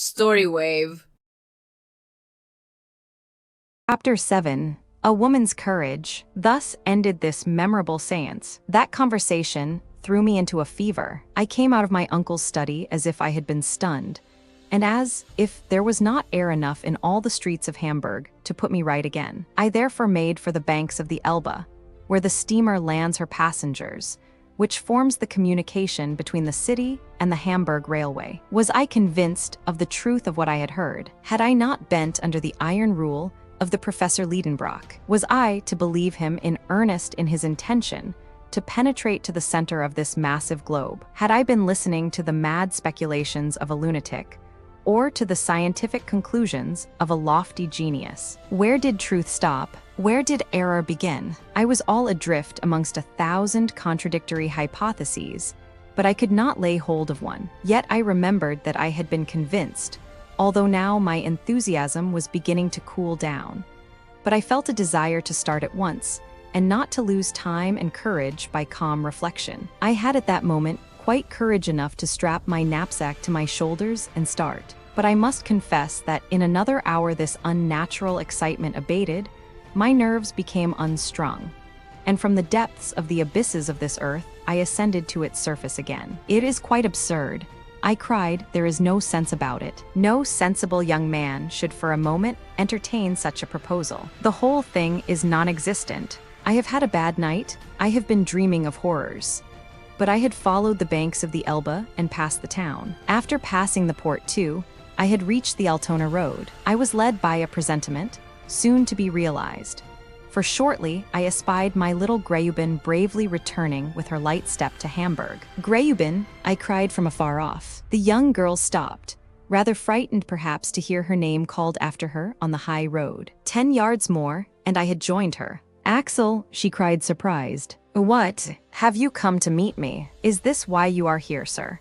StoryWave. Chapter 7. A Woman's Courage. Thus ended this memorable séance. That conversation threw me into a fever. I came out of my uncle's study as if I had been stunned, and as if there was not air enough in all the streets of Hamburg to put me right again. I therefore made for the banks of the Elbe, where the steamer lands her passengers, which forms the communication between the city and the Hamburg Railway. Was I convinced of the truth of what I had heard? Had I not bent under the iron rule of the Professor Lidenbrock? Was I to believe him in earnest in his intention to penetrate to the center of this massive globe? Had I been listening to the mad speculations of a lunatic, or to the scientific conclusions of a lofty genius? Where did truth stop? Where did error begin? I was all adrift amongst 1,000 contradictory hypotheses, but I could not lay hold of one. Yet I remembered that I had been convinced, although now my enthusiasm was beginning to cool down. But I felt a desire to start at once, and not to lose time and courage by calm reflection. I had at that moment quite courage enough to strap my knapsack to my shoulders and start. But I must confess that in another hour this unnatural excitement abated, my nerves became unstrung, and from the depths of the abysses of this earth, I ascended to its surface again. It is quite absurd, I cried. There is no sense about it. No sensible young man should for a moment entertain such a proposal. The whole thing is non-existent. I have had a bad night. I have been dreaming of horrors. But I had followed the banks of the Elbe and passed the town. After passing the port too, I had reached the Altona road. I was led by a presentiment, soon to be realized. For shortly, I espied my little Graubin bravely returning with her light step to Hamburg. "Graubin!" I cried from afar off. The young girl stopped, rather frightened perhaps to hear her name called after her on the high road. 10 yards more, and I had joined her. "Axel!" she cried, surprised. "What? Have you come to meet me? Is this why you are here, sir?"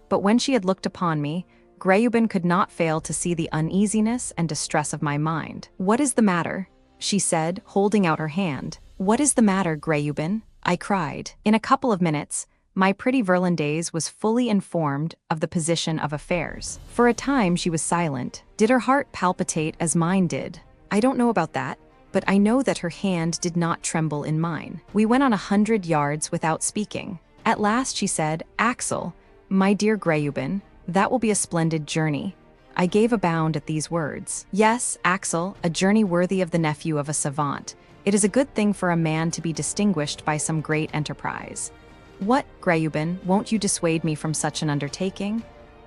But when she had looked upon me, Graubin could not fail to see the uneasiness and distress of my mind. "What is the matter?" she said, holding out her hand. "What is the matter, Graubin?" I cried. In a couple of minutes, my pretty Virlandaise was fully informed of the position of affairs. For a time she was silent. Did her heart palpitate as mine did? I don't know about that, but I know that her hand did not tremble in mine. We went on 100 yards without speaking. At last she said, "Axel, my dear Graubin, that will be a splendid journey." I gave a bound at these words. "Yes, Axel, a journey worthy of the nephew of a savant. It is a good thing for a man to be distinguished by some great enterprise." "What, Graubin, won't you dissuade me from such an undertaking?"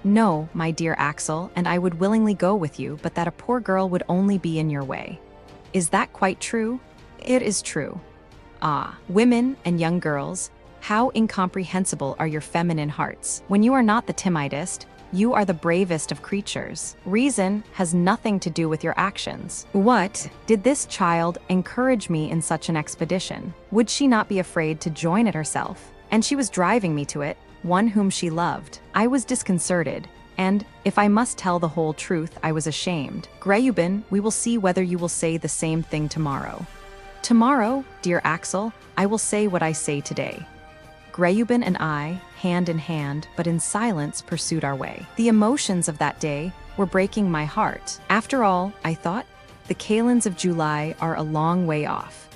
"No, my dear Axel, and I would willingly go with you, but that a poor girl would only be in your way." "Is that quite true?" "It is true." "Ah, women and young girls, how incomprehensible are your feminine hearts. When you are not the timidest, you are the bravest of creatures. Reason has nothing to do with your actions. What? Did this child encourage me in such an expedition? Would she not be afraid to join it herself? And she was driving me to it, one whom she loved. I was disconcerted, and, if I must tell the whole truth, I was ashamed. "Graubin, we will see whether you will say the same thing tomorrow." "Tomorrow, dear Axel, I will say what I say today." Graubin and I, hand in hand, but in silence, pursued our way. The emotions of that day were breaking my heart. After all, I thought, the kalends of July are a long way off.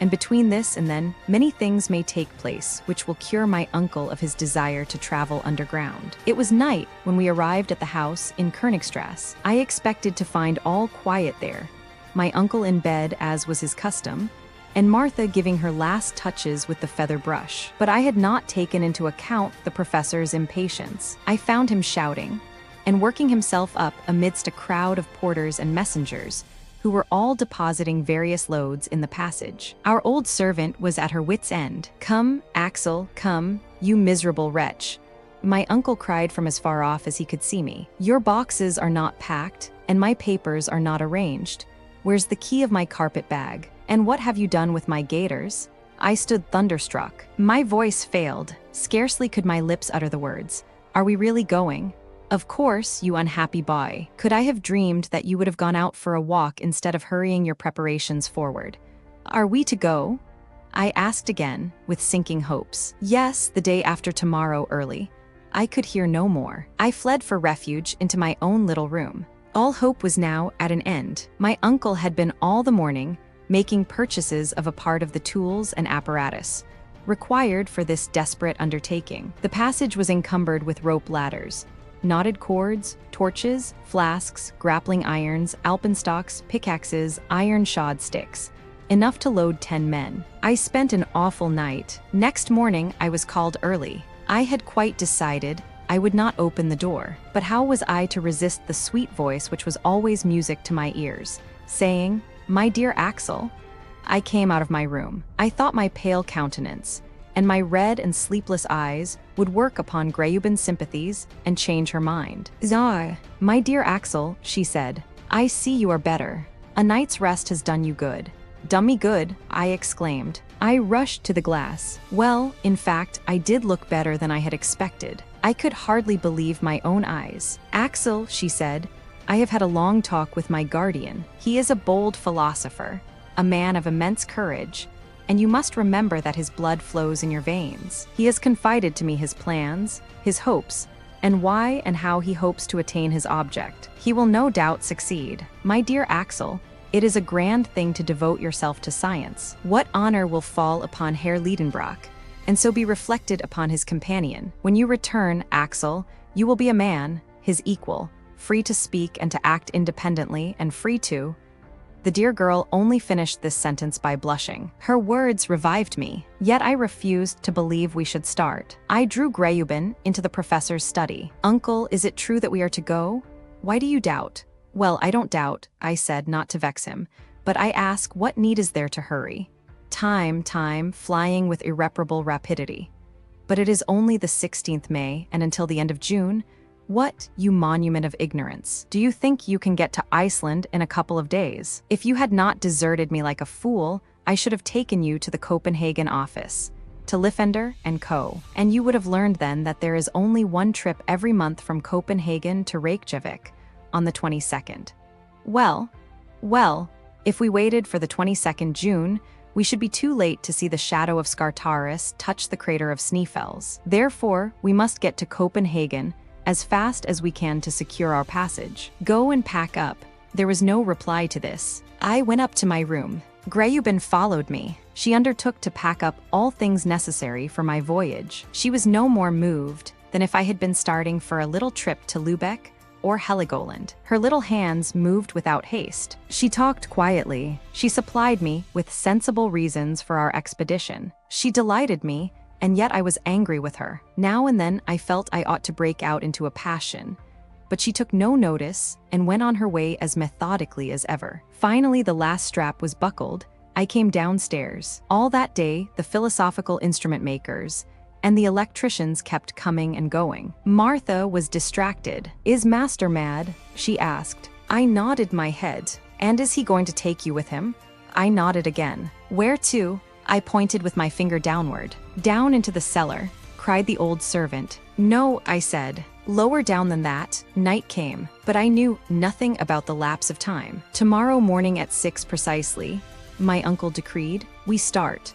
And between this and then, many things may take place which will cure my uncle of his desire to travel underground. It was night when we arrived at the house in Königstrasse. I expected to find all quiet there, my uncle in bed as was his custom, and Martha giving her last touches with the feather brush. But I had not taken into account the professor's impatience. I found him shouting and working himself up amidst a crowd of porters and messengers who were all depositing various loads in the passage. Our old servant was at her wit's end. "Come, Axel, come, you miserable wretch," my uncle cried from as far off as he could see me. "Your boxes are not packed, and my papers are not arranged. Where's the key of my carpet bag? And what have you done with my gaiters?" I stood thunderstruck. My voice failed. Scarcely could my lips utter the words. "Are we really going?" "Of course, you unhappy boy. Could I have dreamed that you would have gone out for a walk instead of hurrying your preparations forward?" "Are we to go?" I asked again, with sinking hopes. "Yes, the day after tomorrow early. I could hear no more. I fled for refuge into my own little room. All hope was now at an end. My uncle had been all the morning making purchases of a part of the tools and apparatus required for this desperate undertaking. The passage was encumbered with rope ladders, knotted cords, torches, flasks, grappling irons, alpenstocks, pickaxes, iron-shod sticks, enough to load 10 men. I spent an awful night. Next morning, I was called early. I had quite decided I would not open the door, but how was I to resist the sweet voice which was always music to my ears, saying, "My dear Axel"? I came out of my room. I thought my pale countenance and my red and sleepless eyes would work upon Graubyn's sympathies and change her mind. "Ah, my dear Axel," she said, "I see you are better. A night's rest has done you good." "Done me good," I exclaimed. I rushed to the glass. Well, in fact, I did look better than I had expected. I could hardly believe my own eyes. "Axel," she said, "I have had a long talk with my guardian. He is a bold philosopher, a man of immense courage, and you must remember that his blood flows in your veins. He has confided to me his plans, his hopes, and why and how he hopes to attain his object. He will no doubt succeed. My dear Axel, it is a grand thing to devote yourself to science. What honor will fall upon Herr Lidenbrock, and so be reflected upon his companion. When you return, Axel, you will be a man, his equal, free to speak and to act independently, and free to—" The dear girl only finished this sentence by blushing. Her words revived me, yet I refused to believe we should start. I drew Graubyn into the professor's study. "Uncle, is it true that we are to go? Why do you doubt?" "Well, I don't doubt," I said, not to vex him, "but I ask, what need is there to hurry? Time, flying with irreparable rapidity. But it is only the 16th May, and until the end of June. What, you monument of ignorance? Do you think you can get to Iceland in a couple of days? If you had not deserted me like a fool, I should have taken you to the Copenhagen office, to Liffender and Co. And you would have learned then that there is only one trip every month from Copenhagen to Reykjavik, on the 22nd. Well, if we waited for the 22nd June, we should be too late to see the shadow of Scartaris touch the crater of Snæfell's. Therefore, we must get to Copenhagen as fast as we can to secure our passage. Go and pack up." There was no reply to this. I went up to my room. Graubyn followed me. She undertook to pack up all things necessary for my voyage. She was no more moved than if I had been starting for a little trip to Lübeck or Heligoland. Her little hands moved without haste. She talked quietly. She supplied me with sensible reasons for our expedition. She delighted me, and yet I was angry with her. Now and then I felt I ought to break out into a passion, but she took no notice and went on her way as methodically as ever. Finally, the last strap was buckled. I came downstairs. All that day, the philosophical instrument makers and the electricians kept coming and going. Martha was distracted. "Is Master mad?" she asked. I nodded my head. "And is he going to take you with him?" I nodded again. "Where to?" I pointed with my finger downward. "Down into the cellar," cried the old servant. "No," I said. Lower down than that. Night came, but I knew nothing about the lapse of time. "Tomorrow morning at 6 precisely," my uncle decreed, "we start."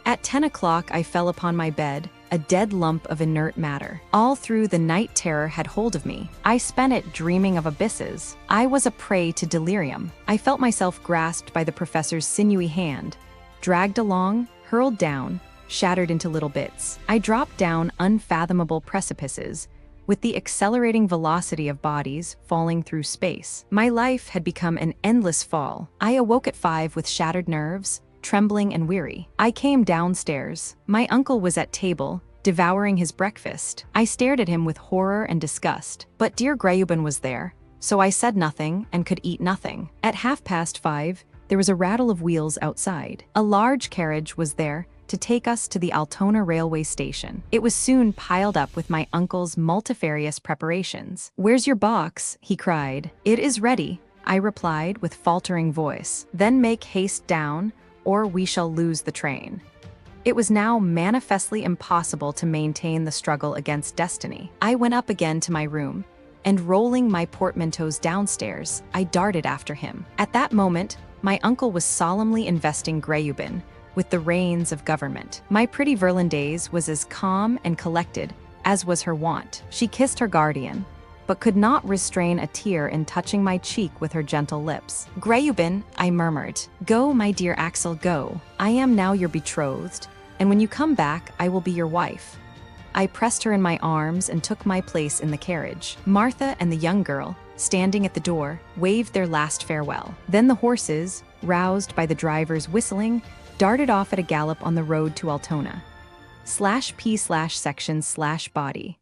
At 10 o'clock I fell upon my bed, a dead lump of inert matter. All through the night terror had hold of me. I spent it dreaming of abysses. I was a prey to delirium. I felt myself grasped by the professor's sinewy hand, dragged along, hurled down, shattered into little bits. I dropped down unfathomable precipices, with the accelerating velocity of bodies falling through space. My life had become an endless fall. I awoke at 5 with shattered nerves, trembling and weary. I came downstairs. My uncle was at table, devouring his breakfast. I stared at him with horror and disgust. But dear Graubyn was there, so I said nothing and could eat nothing. At 5:30, there was a rattle of wheels outside. A large carriage was there to take us to the Altona railway station. It was soon piled up with my uncle's multifarious preparations. "Where's your box?" he cried. "It is ready," I replied with faltering voice. "Then make haste down, or we shall lose the train." It was now manifestly impossible to maintain the struggle against destiny. I went up again to my room, and rolling my portmanteaus downstairs, I darted after him. At that moment, my uncle was solemnly investing Graubyn with the reins of government. My pretty Virlandaise was as calm and collected as was her wont. She kissed her guardian, but could not restrain a tear in touching my cheek with her gentle lips. "Greyubin," I murmured. "Go, my dear Axel, go. I am now your betrothed, and when you come back, I will be your wife." I pressed her in my arms and took my place in the carriage. Martha and the young girl, standing at the door, waved their last farewell. Then the horses, roused by the driver's whistling, darted off at a gallop on the road to Altona. /p/section/body